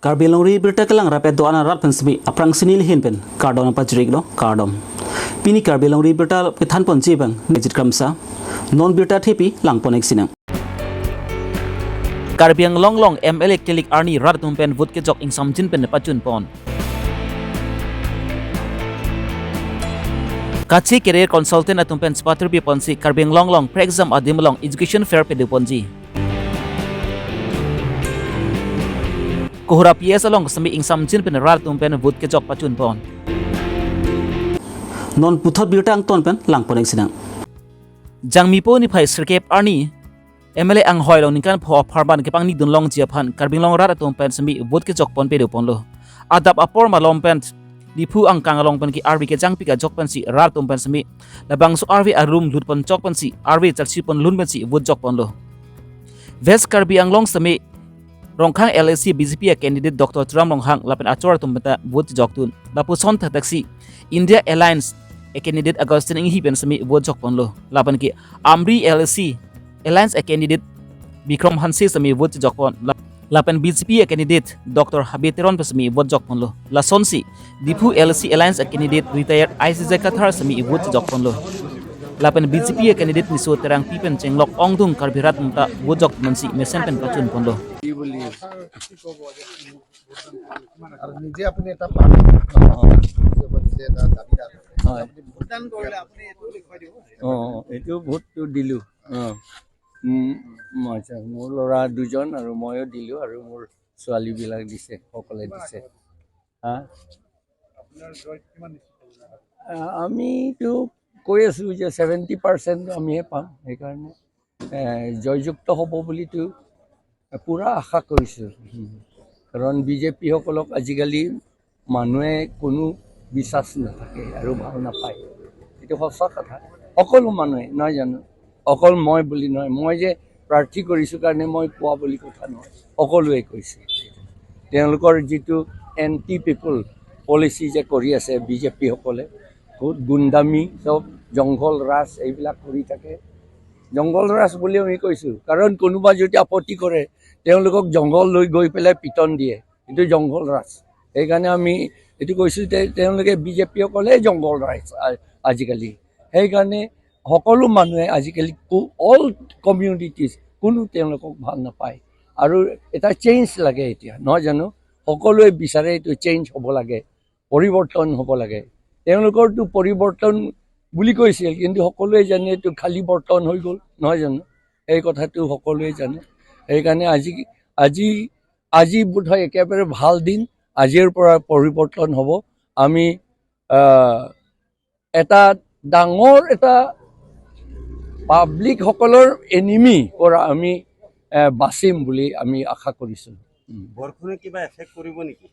Karbi Longri Abirta kelang rapet doana rat pensmi aprang sinil hin pen kardon pajrik no kardom pini Karbi Longri Abirta kethan pon bang nejit kramsa non birta thepi lang ponek sinang Karbiang long MLA Kilik Arni Ratum pen vot ke jok ing samjin pen pachun pon Kachi career consultant atum pen spatter bi ponsi Karbiang long pre exam adim long education fair pe de ponji Kohura PS along sami ing samjin pen ratum pen vot ke jok pachun pon non puthot birta ang ton pen lang ponek sinang Jangmi po ni phai sirkep Arni MLA ang hoi long ningkan pho pharban ke pangni dun long jiaphan Karbiang long rat atum pen sami vot ke jok pon pe de pon lo adap apor ma long pen Dipu ang kangalong pen ki RV ke jangpi ka jok pen si ratum pen sami labang su RV arum lut pon jok pen si RV charsi pon lun pen si vot jok pon lo Ves Karbiang long sami Rongkhang LSC BJP candidate Dr. Tram Longhang lapen achor tumbata vot jok tun lapu son taksi India Alliance candidate Agustin Inghi pen sami vot jok pon lo lapan ki Amri LSC Alliance candidate Bikram Hansi sami vot jok pon lapan BJP candidate Dr. Habiteron pen sami vot jok pon lo la sonsi Dipu LSC Alliance candidate retired ICJ Qatar sami vot jok pon lo lapan BJP candidate niso terang pipen chenglok ongdung karbirat mta vot jok mansi mesen pen pachun pon lo আর নিজে আপনি এটা পান নিজে এটা দাবিদার আপনি ভোটদান কৰিলে আপুনি এটো লিখাই দিব এটো ভোটটো দিলো মোৰ ল'ৰা দুজন আৰু ময়ো দিলো আৰু মোৰ ছোৱালী বিলাক দিছে সকলে দিছে আপোনাৰ জয় কিমান আমিতো কৈ আছো যে 70% আমিহে পাম সেইকাৰণে জয়যুক্ত হ'ব বুলিতো পুৰা আশা কৰিছো কাৰণ বিজেপি সকলক আজিকালি মানুহে কোনো বিশ্বাস নাথাকে আৰু ভাল নাপায় এইটো সঁচা কথা সকলো মানুহে নহয় জানো অকল মই বুলি নহয় মই যে প্ৰাৰ্থী কৰিছো কাৰণে মই কোৱা বুলি কথা নহয় সকলোৱে কৈছে তেওঁলোকৰ যিটো এন্টি পিপল পলিচি যে কৰি আছে বিজেপি সকলে বহুত গুণ্ডামি সব জংঘল ৰাজ এইবিলাক কৰি থাকে জংঘল ৰাজ বুলি আমি কৈছো কাৰণ কোনোবা যদি আপত্তি কৰে তেওঁলোকক জংঘল লৈ গৈ পেলাই পিটন দিয়ে কিন্তু জংঘল ৰাজ সেইকাৰণে আমি এটো কৈছো যে তেওঁলোকে বিজেপি সকলে জংঘল ৰাজ আজিকালি সেইকাৰণে সকলো মানুহে আজিকালি অল কমিউনিটিজ কোনো তেওঁলোকক ভাল নাপায় আৰু এটা চেঞ্জ লাগে এতিয়া নহয় জানো সকলোৱে বিচাৰে এইটো চেঞ্জ হ'ব লাগে পৰিৱৰ্তন হ'ব লাগে তেওঁলোকৰটো পৰিৱৰ্তন বুলি কৈছিল কিন্তু সকলোৱে জানে এইটো খালি বৰ্তন হৈ গ'ল নহয় জানো এই কথাটো সকলোৱে জানে সেইকাৰণে আজি বোধহয় একেবাৰে ভাল দিন আজিৰ পৰা পৰিৱৰ্তন হ'ব আমি এটা ডাঙৰ এটা পাব্লিক সকলৰ এনিমি পৰা আমি বাচিম বুলি আমি আশা কৰিছো বৰখনে কিবা এফেক্ট কৰিব নেকি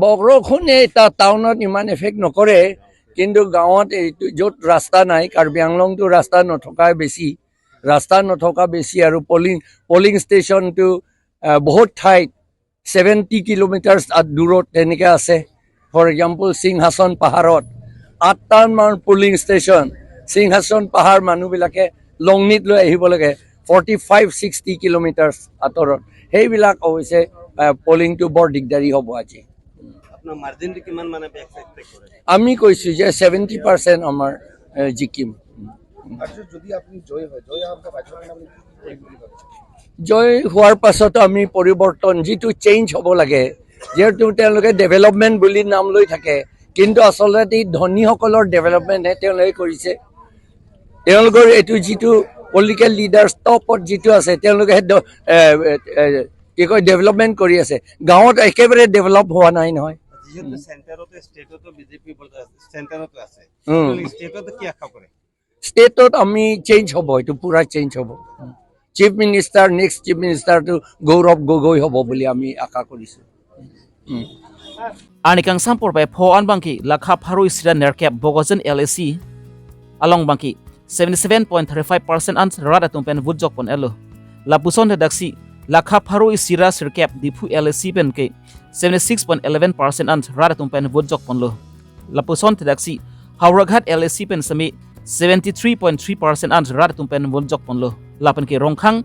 বৰখনে এটা টাউনত ইমান এফেক্ট নকৰে কিন্তু গাঁৱত য'ত ৰাস্তা নাই কাৰ্বি আংলংটো ৰাস্তা নথকা বেছি আৰু পলিং ষ্টেচনটো বহুত ঠাইত 70 কিলোমিটাৰ দূৰত তেনেকৈ আছে ফৰ এক্সাম্পল সিংহাসন পাহাৰত 8টা মান পলিং ষ্টেচন সিংহাসন পাহাৰ মানুহবিলাকে লংনিত লৈ আহিব লাগে 45-60 কিলোমিটাৰ আঁতৰত সেইবিলাক অৱশ্যে পলিংটো বৰ দিগদাৰী হ'ব আজি আপোনাৰ মাৰ্জিনটো কিমান মানে এক্সপেক্ট কৰে আমি কৈছো যে 70% আমাৰ জিকিম যদি আপনি জয় হোৱাৰ পাছত আমি পৰিৱৰ্তন যিটো চেঞ্জ হ'ব লাগে যিহেতু তেওঁলোকে ডেভেলপমেণ্ট বুলি নাম লৈ থাকে কিন্তু আচলতে ধনীসকলৰ ডেভেলপমেণ্টহে তেওঁলোকে কৰিছে তেওঁলোকৰ এইটো যিটো পলিটিকেল লিডাৰ্ছ টপত যিটো আছে তেওঁলোকে কি কয় ডেভেলপমেণ্ট কৰি আছে গাঁৱত একেবাৰে ডেভেলপ হোৱা নাই নহয় যেহেতু সেন্টাৰতে স্টেটতো বিজেপি সেন্টাৰতো আছে স্টেটতো কি আশা কৰে ষ্টেটত আমি চেঞ্জ হ'ব এইটো পুৰা চেঞ্জ হ'ব chief minister next chief মিনিষ্টাৰটো Gaurav Gogoi হ'ব বুলি আমি আশা কৰিছো Anikang sampur pai pho an bangki lakha pharu isira nerkep bogojen LSC along bangki 77.35% an rada tumpen vutjok pon elo lapuson daksi lakha pharu isira sirkep dipu LSC pen ke 76.11% an rada tumpen vutjok pon lo lapuson daksi Hauraghat LSC pen sami 73.3% an rada tumpen vutjok pon lo lapan ke Rongkhang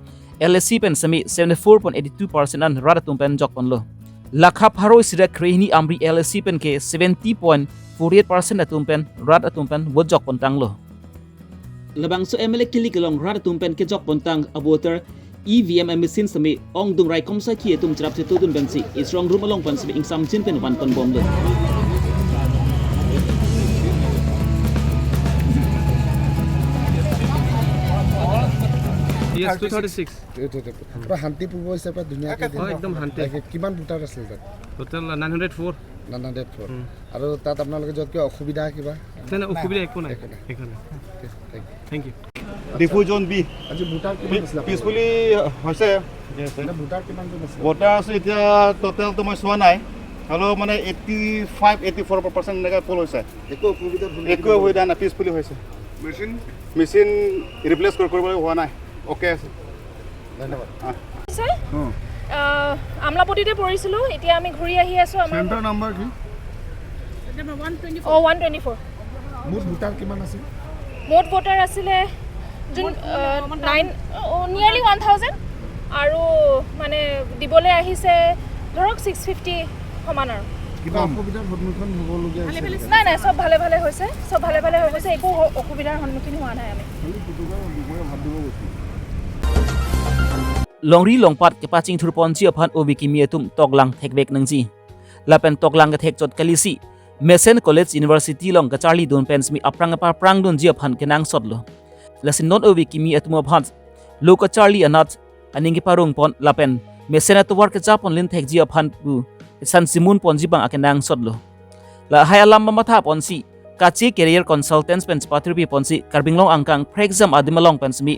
LSC pen sami 74.82% an rada tumpen jok pon lo lakha pharoi sira krehni amri LSC pen ke 70.48% atum pen rat atum pen vote jok pontang lo labang so MLA kili kelong rat atum pen ke jok pontang aboter EVM machine sami ong dung rai kom sa ki atum trap se tudun ben si strong room along pan sami insam chin pen wan pan bom lo Yes, 236. পুৰা শান্তিপূৰ্ণ হিচাপে ধুনীয়াকৈ একদম শান্তি। কিমান voter আছিল তাত Total 904. 904 আৰু তাত আপোনালোকে য'ত কিবা অসুবিধা কিবা Then অসুবিধা একো নাই। একো নাই। Thank you. ডিফিউজন বি আজি ভোটাৰ কিমান আছিল পিছফুলি হৈছে ভোটাৰ কিমানজন আছিল ভোটাৰ আছে এতিয়া টোটেলটো মই চোৱা নাই হ'লেও মানে 85-84% এনেকৈ ফুল হৈছে একো অসুবিধা একো অসুবিধা নাই পিছফুলি হৈছে মেচিন ৰিপ্লেচ কৰিবলৈ হোৱা নাই অ'কে আছে ধন্যবাদ আমলাপতিতে পৰিছিলোঁ এতিয়া আমি ঘূৰি আহি আছোঁ আমাৰ চেণ্টাৰ নাম্বাৰ কি 124 মুঠ ভোটাৰ কিমান আছিল মুঠ ভোটাৰ আছিলে যোন 9 নিয়াৰলি 1000 আৰু মানে দিবলৈ আহিছে ধৰক 650 সমান আৰু কিবা অসুবিধাৰ সন্মুখীন হ'বলগীয়া হৈছে নাই চব ভালে হৈছে চব ভালে হৈ গৈছে একো অসুবিধাৰ সন্মুখীন হোৱা নাই আমি Longri longpat ke paching thurpon chi aphan obi ki mietum toglang thekbek nangji lapen toglang ga thek chot kalisi Mesen College University long ka Charlie don pens mi aprang pa prang don ji aphan kenang sotlo lasin non obi ki mi atmo bhan lo ka Charlie anat aningi parung pon lapen Mesen at work ka japon lin thek ji aphan bu san simun pon ji bang akenang sotlo la hayalam mamatha pon si kachi career consultants pens pathrubi pon si karbinglong angkang for exam adimalong pens mi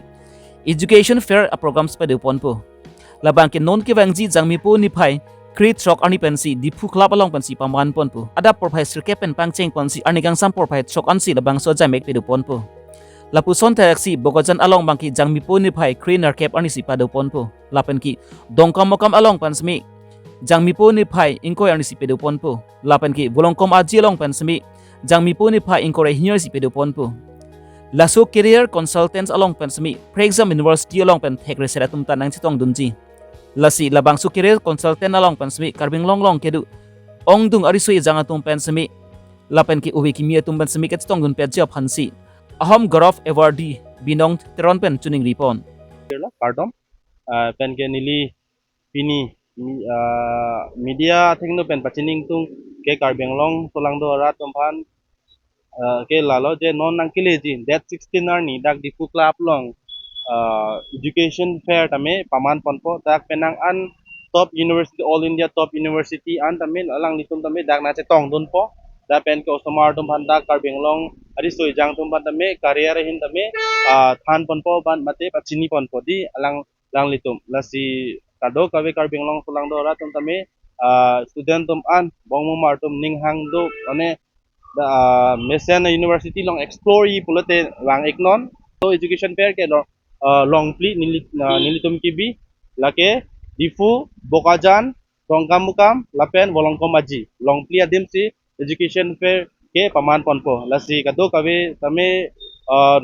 education fair a programs pa de ponpo labang ke non ke wangji jangmi po ni phai create shock ani pensi dipu club along pensi paman ponpo ada professor ke pen pangcheng ponsi anigang sam profile shock ansi labang so jamek pe de ponpo lapu son taxi bogojan along bangki jangmi po ni phai cleaner cap ani si pa de ponpo lapen ki dongkam mokam along pansmi jangmi po ni phai inko ani si pe de ponpo lapen ki bolongkom aji along pansmi jangmi po ni phai inko re here si pe de ponpo Laso career consultants along pensami for exam university along pen thek reseratum tanang chitong dunji lasi labang su career consultant along pensami karbing long kedu ong dung arisui jangatum pensami lapen ki uwi ki miatum pensami ke chitong dun pe job hansi ahom gorof awardee binong teron pen tuning ripon Pardon, pen ke nili pini media thing no pen pachining tung ke karbeng long tulang do rat tumpan ke lalo je non nang kileji that 16 arni dak di club long education fair tame paman ponpo dak penang an top university all India top university an tame alang litum tame dak na che tong dun po da pen ke osomar tum ban dak karbeng long ari soi jang tum ban tame career hin tame than ponpo ban mate pachini ponpo di alang lang litum lasi kado kawe karbeng long tulang do rat tum tame student tum an bongmo mar tum ning hang do ane Mesen University long explore yi pulote lang eknon so education fair ke long pli nilitum kibi lake difu bokajan tongkam mukam lapen volongkom aji long pli adim si education fair ke paman ponpo lasi kado kawe tame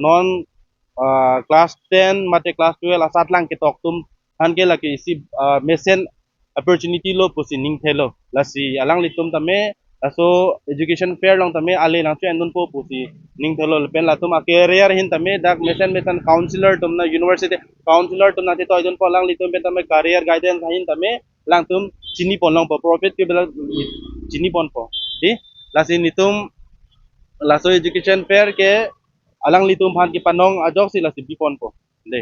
non class 10 mate class 12 asat lang ke toktum han ke lake isi Mesen opportunity lo posining thelo lasi alang litum tame so education fair long tame ale lang chen dun po pusi ning tholo pen la tum a career hin tame dak mesan counselor tum na university counselor tum na te toy dun po lang litum pen tame career guidance hin tame lang tum chini pon long po profit ke bela chini pon po di lasin nitum laso education fair ke alang litum phan ki panong ajok si lasi bipon po de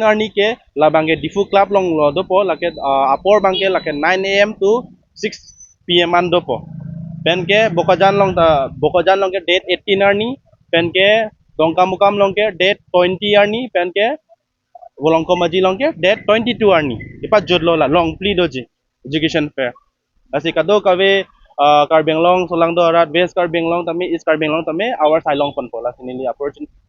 narni ke labange difu club long lo do po lake apor bangke lake 9 am to 6 pm an do po pen ke bokajan long ke date 18 arni pen ke dongka mukam long ke date 20 arni pen ke bolongko maji long ke date 22 arni ipa jodlo la long pli doji education fair asi kado kawe karbeng long solang do rat west karbeng long tame east karbeng long tame our sailong pon pola sinili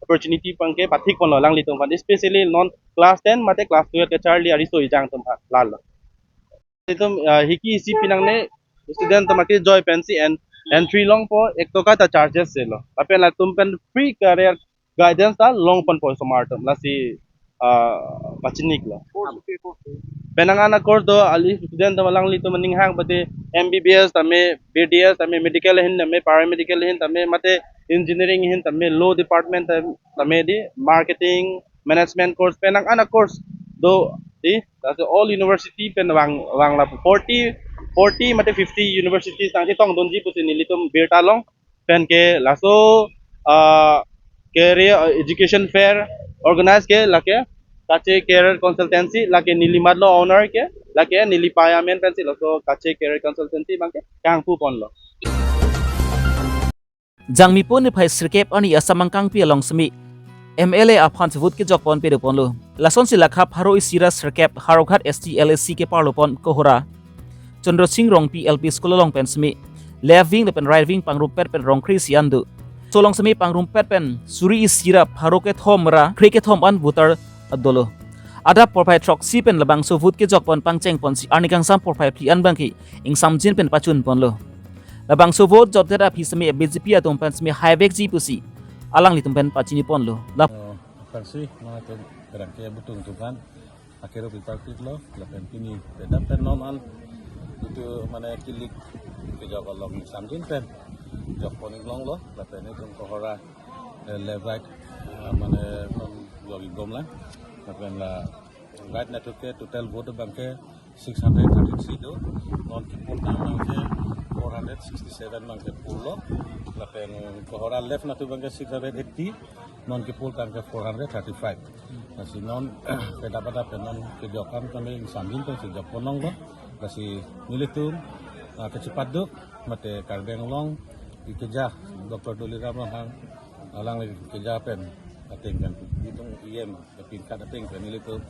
opportunity pangke pathik pon lang litung pan especially non class 10 mate class 12 ke charlie ari so ijang tum lal itum hiki isi pinang ne student tamaki joy pensi and entry long po ek to ka ta charges se lo apen la tum pen free career guidance ta long pon po smart la si pacinik lah. Penanganan course do ali student to malang lito maninghang pati MBBS tame BDS tame medical hin tame paramedical hin tame mate engineering hin tame law department tame di marketing management course penanganan course do di that's all university pen wang la 40 mate 50 universities tang itong donji pusin nilitum Abirta long pen ke laso career education fair organize ke lake kache career consultancy lake nilimad lo owner ke lake nilipaya men pensi lo so kache career consultancy bangke kang pu pon lo jangmi po ni phai sirkep ani asamang kang pi along semi MLA aphan vut ke jok pon pe pon lo lason si lakha pharo isira sirkep harokhat STLSC ke parlo pon kohora Chandra Singh rong PLP school long pen semi leving le pen right wing pangrup pen rong kri siandu solong semi pangrum pen suri isira pharo ke thomra kri ke thom an butar adolo ada porpai trok si pen labang so vut ke jok pon pangcheng pon si arnikang sam porpai pli an bangki ing samjin pen pachun pon lo labang so vot jot dera phi semi BJP atom pen semi highway ji pusi alang li tumpen pachini pon lo lap Karsi mga ito kerangkaya butung tukan akhirnya dipartit lo lapen pini pedam pen non al itu mana kilik ke jawa long samjin pen jok poning long lo lapen itu kohora levite mana non logi gom lah lapen la right na total vote bangke 633 do non kipul bangke 467 bangke pulo lapen kohora left na bangke 680 non kipul bangke 435 masih non pada non kejokan kami sambil tu sejak ponong lo masih militum kecepat duk mate Karbi Long dikejar Dr. Duli Ramahang alang lagi kejar pen ating kan hitung IM tingkat ating pen militum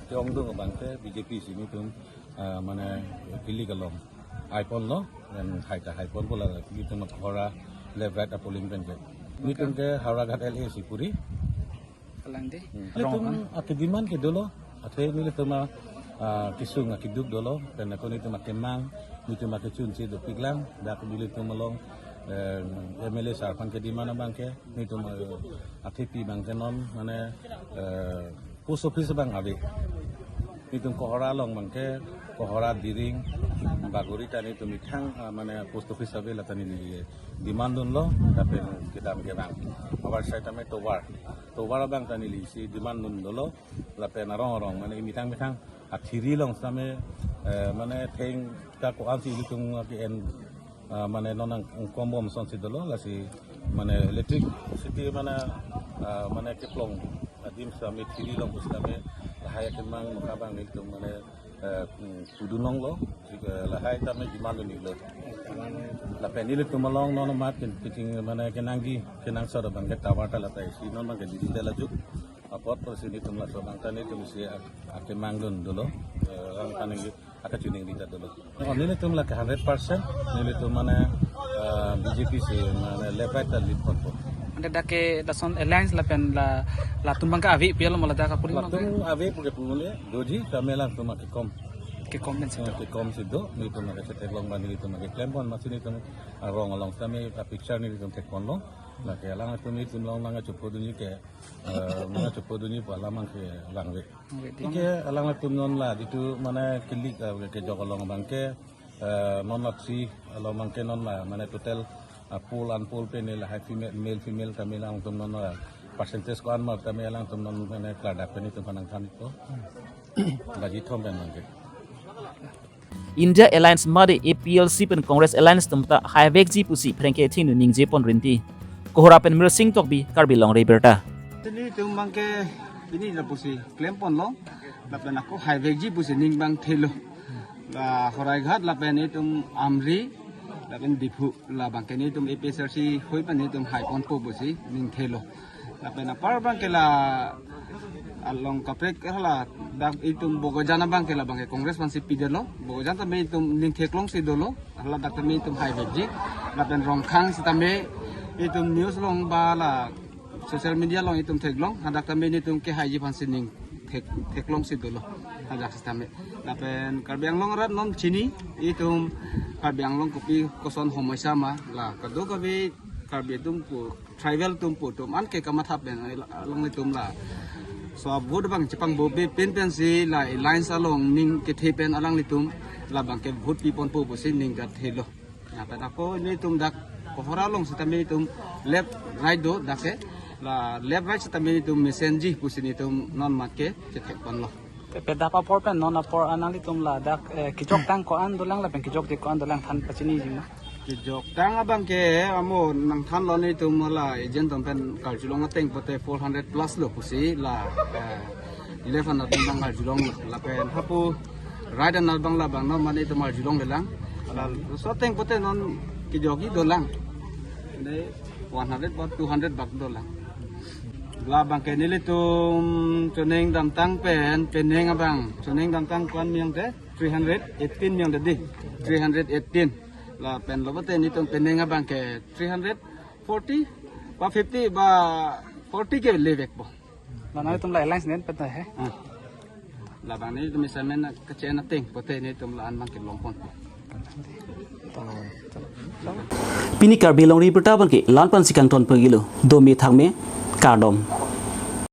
tiong dong bangke BJP sini tu mana pilih kalong iPhone lo dan iPhone pula gitu nak hora leverage apoling pen ni tu ke haragat LA Sipuri Kalang deh. Militum akidiman ke dulu ate militum kisung akiduk dulu dan aku ni tu makemang ni tu makecun si do piglang dak militum melong MLA sarpan ke di mana bangke ni tu ATP bangke non mana post office bang abi ni tu kohora long bangke kohora diring baguri tani tu mithang mana post office abi la tani ni demand lo tapi kita bang awal saya tame tobar bang tani li si demand dulu la pena rong mana mithang akhiri long same mana theng ka ko ansi litung ki en mana non kombom son si dulu la si mana electric city mana keplong adim same thiri long same lahai kemang makabang litung mana tudunong lo lahai tame demand ni lo la penil tu malong non mat pitching mana kenang sa bang tawata la tai si non bang digital aju apot persini tu la so bang tani tu si ake manglun dulu orang tani aka tuning di dulu nilai tu la 100% nilai tu mana BJP si mana lepat li pot Anda dah ke dason alliance la pen la tumbang ka avi pialo mala dah ka puri tung ave puge pulule doji kamelang tu mak kom ke comment sa ke kom sido ni tu mak cetek long bani tu mak klempon masih ni tu arong along kami picture ni tu tek kon long la ke alang tu ni tu long lang cupo dunia ke mana cupo dunia pa lamang ke alang we ke alang tu non la itu mana kilik ke jokolong bangke non laksi along bangke non la mana total pool and pool pe ni la male female kami lang tu non la percentage ko an ma kami lang tu non mana klada pe ni tu panang kan itu gaji thom ben bangke India Alliance made APLC pen Congress Alliance tumta highway ji pusi phrengke thinu ningje pon rinti kohora pen mir sing tokbi Karbi Longri Abirta Ini tumbang ke ini la pusi klempon lo lapen aku highway ji pusi ning bang thelo la horai ghat lapen itum amri lapen dipu la bang ke ni tum APSRC hoi pan itum high pon po pusi ning thelo lapen apar bang ke la along kaprek hala dak itum bogojana bang ke la bang ke congress man si pidelo bogojan ta me itum ning theklong si dolo hala dak ta me itum highway ji lapen rongkhang si ta me itum news long ba la social media long itum theklong hadak ta me itum ke haji pan si ning theklong si dolo hadak sistem lapen Karbi Long rat non chini itum Karbi Long kopi koson homoisa ma la kado kabe Karbi itum pu tribal tum pu tum an ke kamat hap ben long itum la สอบวุฒิบางจะปังโบเปเป็นสิหลายไลน์สลองนิ่งเกเทเป็นอลังลิตุมลาบางเก็บวุฒิปีปนปูบุษนิ่งกัดเทโลนะแต่akoนี่ตุมดักพอเราลงสตามีตุมเล็บไรโดดักเกลาเล็บไรสตามีตุมเมสเซนจีบุษนี่ตุมนอนมาเกจะเทปันโล Peda pa por pen non apor anang litum la dak kijok tang ko an dolang la pen kijok de ko an dolang than pachini jing kijok tang abang ke amo nang than lo ni tum la agent tum pen kal julong ateng pote 400 plus lo pusi la 11 na tum bang julong la pen hapu ride na bang la bang no mani tum julong de lang la so teng pote non kijok i dolang de 100 baht 200 baht dolang la bang ke nili tum choneng dam tang pen peneng abang choneng dam tang kwan miang te 318 miang de di 318 la pen lo bate ni tum peneng abang ke 340 ba 50 ba 40 ke levek bo la na tum la lines nen peta he la bang ni tum misalnya ke chena teng pote ni tum la an bang ke lompon Pini Karbi Longri Abirta ban ke lan pan sikang ton pagilo do mi thang me kardom